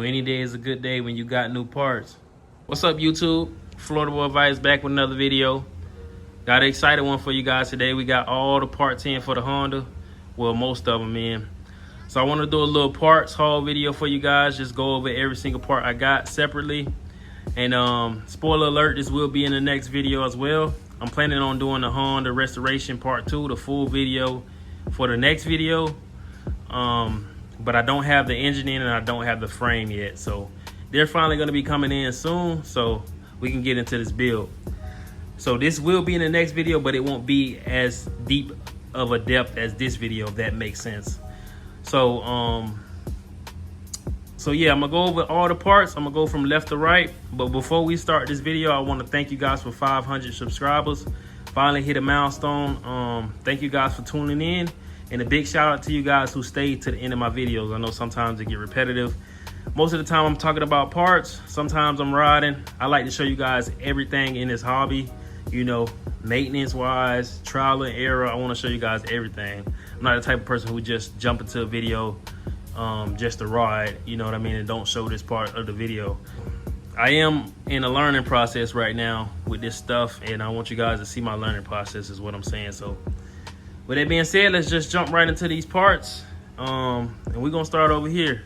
any day is a good day when you got new parts. What's up, YouTube? Florida Boy Vice back with another video. Got an exciting one for you guys today. We got all the parts in for the Honda. Well, most of them in. So I want to do a little parts haul video for you guys. Just go over every single part I got separately. And spoiler alert, this will be in the next video as well. I'm planning on doing the Honda restoration part 2, the full video for the next video. But I don't have the engine in and I don't have the frame yet. So they're finally going to be coming in soon so we can get into this build. So this will be in the next video, but it won't be as deep of a depth as this video, if that makes sense. So yeah, I'm gonna go over all the parts. I'm gonna go from left to right. But before we start this video, I want to thank you guys for 500 subscribers. Finally hit a milestone. Thank you guys for tuning in, and a big shout out to you guys who stayed to the end of my videos. I know sometimes they get repetitive. Most of the time I'm talking about parts. Sometimes I'm riding. I like to show you guys everything in this hobby. You know, maintenance wise, trial and error. I want to show you guys everything. I'm not the type of person who just jump into a video just to ride, you know what I mean, and don't show this part of the video. I am in a learning process right now with this stuff, and I want you guys to see my learning process is what I'm saying. So with that being said, let's just jump right into these parts, and we're gonna start over here.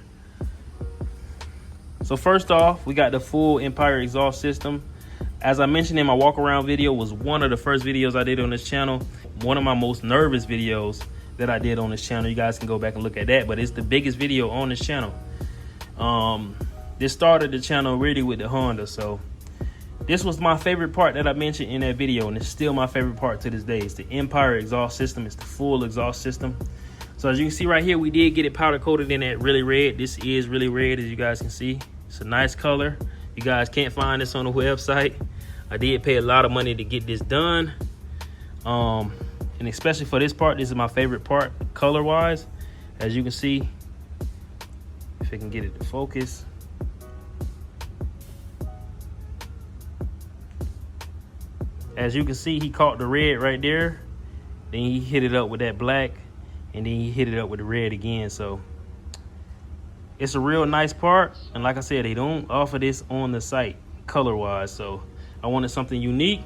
So first off, we got the full Empire exhaust system. As I mentioned in my walk around video, was one of the first videos I did on this channel. One of my most nervous videos that I did on this channel. You guys can go back and look at that, but it's the biggest video on this channel. This started the channel really with the Honda. So this was my favorite part that I mentioned in that video, and it's still my favorite part to this day. It's the Empire exhaust system. It's the full exhaust system. So as you can see right here, we did get it powder coated in that really red. This is really red, as you guys can see. It's a nice color. You guys can't find this on the website. I did pay a lot of money to get this done. And especially for this part, this is my favorite part color wise. As you can see, if I can get it to focus. As you can see, he caught the red right there. Then he hit it up with that black, and then he hit it up with the red again. So it's a real nice part. And like I said, they don't offer this on the site color wise. So I wanted something unique.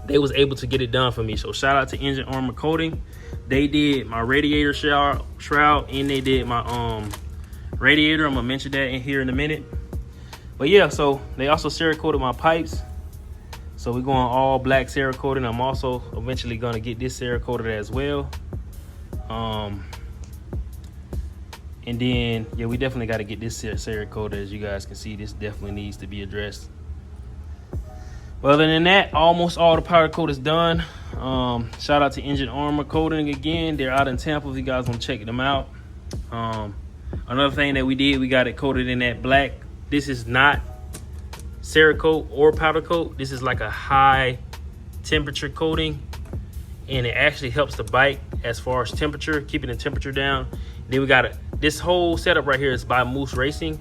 They was able to get it done for me. So shout out to Engine Armor Coating. They did my radiator shroud, and they did my radiator. I'm gonna mention that in here in a minute. But yeah, so they also Cerakoted my pipes. So we're going all black Cerakoted. I'm also eventually gonna get this Cerakoted as well. And then yeah, we definitely got to get this Cerakoted. As you guys can see, this definitely needs to be addressed. But other than that, almost all the powder coat is done. Shout out to Engine Armor Coating again. They're out in Tampa if you guys want to check them out. Another thing that we did, we got it coated in that black. This is not Cerakote or powder coat. This is like a high temperature coating, and it actually helps the bike as far as temperature, keeping the temperature down. Then we got this whole setup right here is by Moose Racing.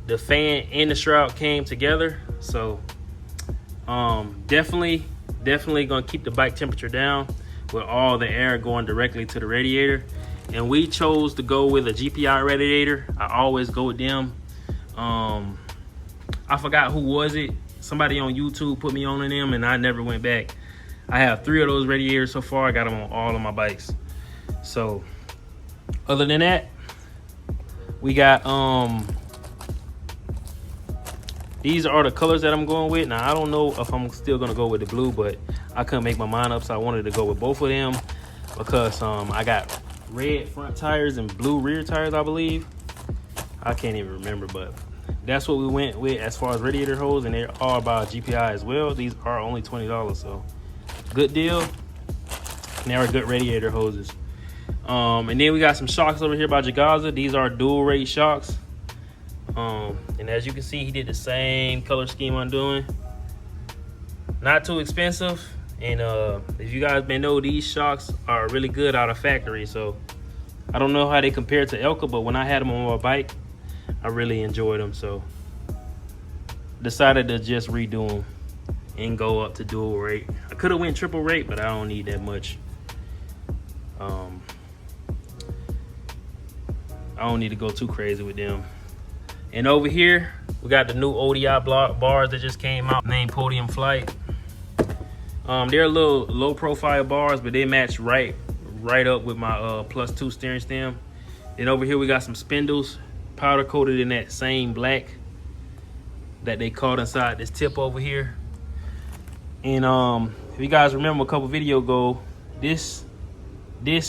The fan and the shroud came together. So definitely gonna keep the bike temperature down with all the air going directly to the radiator. And we chose to go with a GPI radiator. I always go with them. I forgot who was it. Somebody on YouTube put me on them, and I never went back. I have 3 of those radiators so far. I got them on all of my bikes. So other than that, we got these are the colors that I'm going with. Now I don't know if I'm still gonna go with the blue, but I couldn't make my mind up, so I wanted to go with both of them because I got red front tires and blue rear tires, I believe. I can't even remember, but that's what we went with as far as radiator hose, and they're all by GPI as well. These are only $20, so good deal. And they are good radiator hoses. And then we got some shocks over here by Jagaza. These are dual rate shocks. And as you can see, he did the same color scheme I'm doing. Not too expensive. And if you guys may know, these shocks are really good out of factory. So I don't know how they compare to Elka, but when I had them on my bike, I really enjoyed them. So decided to just redo them and go up to dual rate. I could have went triple rate, but I don't need that much. I don't need to go too crazy with them. And over here, we got the new ODI block bars that just came out, named Podium Flight. They're a little low profile bars, but they match right up with my +2 steering stem. And over here we got some spindles, powder coated in that same black that they caught inside this tip over here. And if you guys remember a couple video ago, this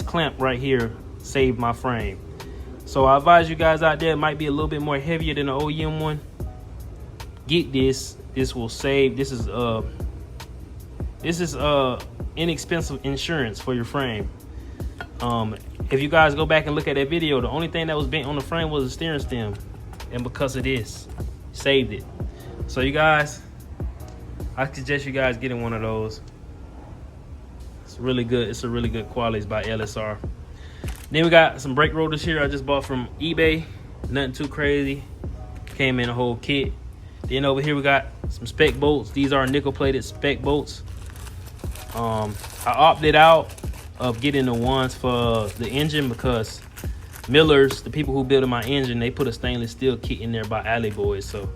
clamp right here saved my frame. So I advise you guys out there, it might be a little bit more heavier than the OEM one. Get this. This will save. This is inexpensive insurance for your frame. If you guys go back and look at that video, the only thing that was bent on the frame was the steering stem, and because of this, saved it. So you guys, I suggest you guys getting one of those. It's really good. It's a really good quality. It's by LSR. Then we got some brake rotors here I just bought from eBay. Nothing too crazy. Came in a whole kit. Then over here we got some spec bolts. These are nickel plated spec bolts. I opted out of getting the ones for the engine because Miller's, the people who built my engine, they put a stainless steel kit in there by Alley Boys, so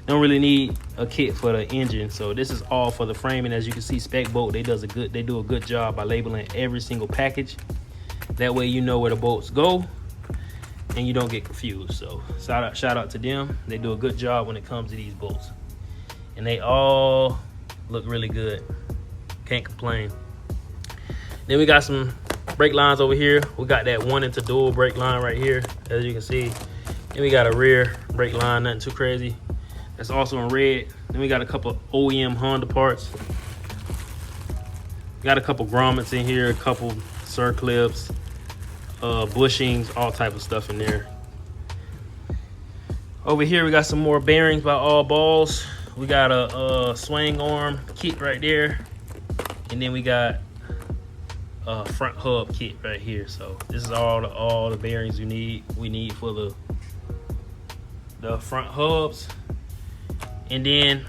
don't really need a kit for the engine. So this is all for the framing. As you can see, Spec Bolt, they do a good job by labeling every single package. That way you know where the bolts go and you don't get confused. So shout out to them. They do a good job when it comes to these bolts, and they all look really good. Can't complain. Then we got some brake lines over here. We got that 1-into dual brake line right here, as you can see. Then we got a rear brake line, nothing too crazy. That's also in red. Then we got a couple OEM Honda parts. Got a couple grommets in here, a couple circlips, bushings, all type of stuff in there. Over here we got some more bearings by All Balls. We got a swing arm kit right there, and then we got a front hub kit right here. So this is all the bearings we need for the front hubs. And then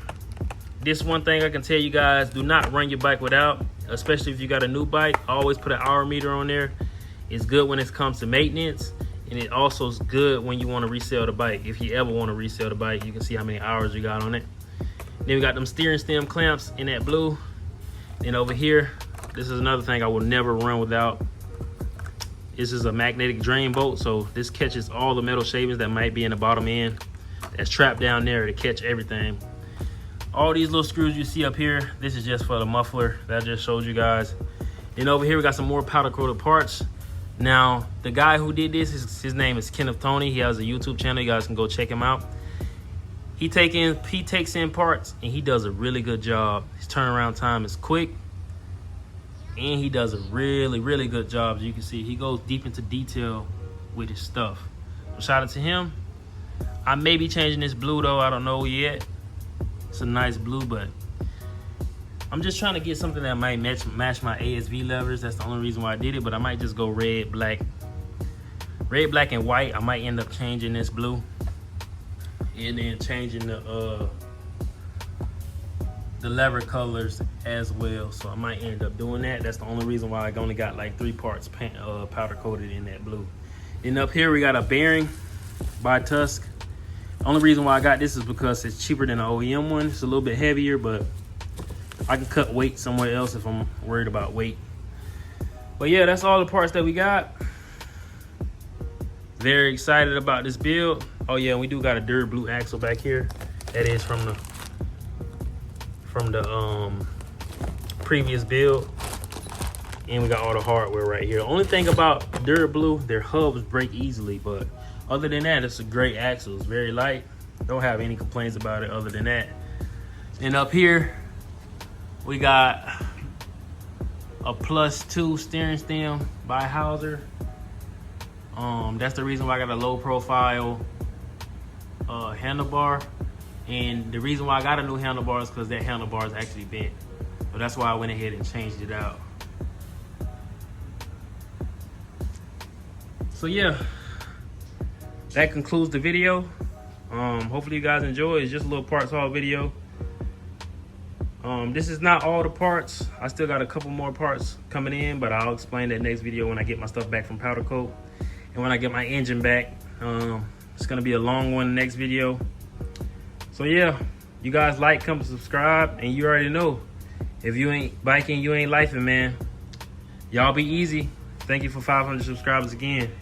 this one thing I can tell you guys, do not run your bike without, especially if you got a new bike. Always put an hour meter on there. It's good when it comes to maintenance, and it also is good when you want to resell the bike. If you ever want to resell the bike, you can see how many hours you got on it. Then we got them steering stem clamps in that blue. And over here, this is another thing I will never run without. This is a magnetic drain bolt, so this catches all the metal shavings that might be in the bottom end that's trapped down there to catch everything. All these little screws you see up here, this is just for the muffler that I just showed you guys. Then over here we got some more powder coated parts. Now the guy who did this, his name is Kenneth Tony. He has a YouTube channel. You guys can go check him out. He takes in parts and he does a really good job. His turnaround time is quick, and he does a really good job. As you can see, he goes deep into detail with his stuff. So shout out to him. I may be changing this blue though, I don't know yet. It's a nice blue, but I'm just trying to get something that might match my ASV levers. That's the only reason why I did it, but I might just go red, black, and white. I might end up changing this blue and then changing the lever colors as well. So I might end up doing that. That's the only reason why I only got like 3 parts powder coated in that blue. And up here we got a bearing by Tusk. The only reason why I got this is because it's cheaper than the OEM one. It's a little bit heavier, but I can cut weight somewhere else if I'm worried about weight. But yeah, that's all the parts that we got. Very excited about this build. Oh yeah, we do got a Dur Blue axle back here. That is from the previous build. And we got all the hardware right here. The only thing about Dur Blue, their hubs break easily, but other than that, it's a great axle. It's very light. Don't have any complaints about it other than that. And up here, we got a +2 steering stem by Hauser. That's the reason why I got a low profile handlebar. And the reason why I got a new handlebar is because that handlebar is actually bent. So that's why I went ahead and changed it out. So yeah, that concludes the video. Hopefully you guys enjoy. It's just a little parts haul video. This is not all the parts. I still got a couple more parts coming in, but I'll explain that next video when I get my stuff back from Powder Coat and when I get my engine back. It's gonna be a long one next video. So yeah, you guys like, comment, subscribe, and you already know, if you ain't biking, you ain't lifing, man. Y'all be easy. Thank you for 500 subscribers again.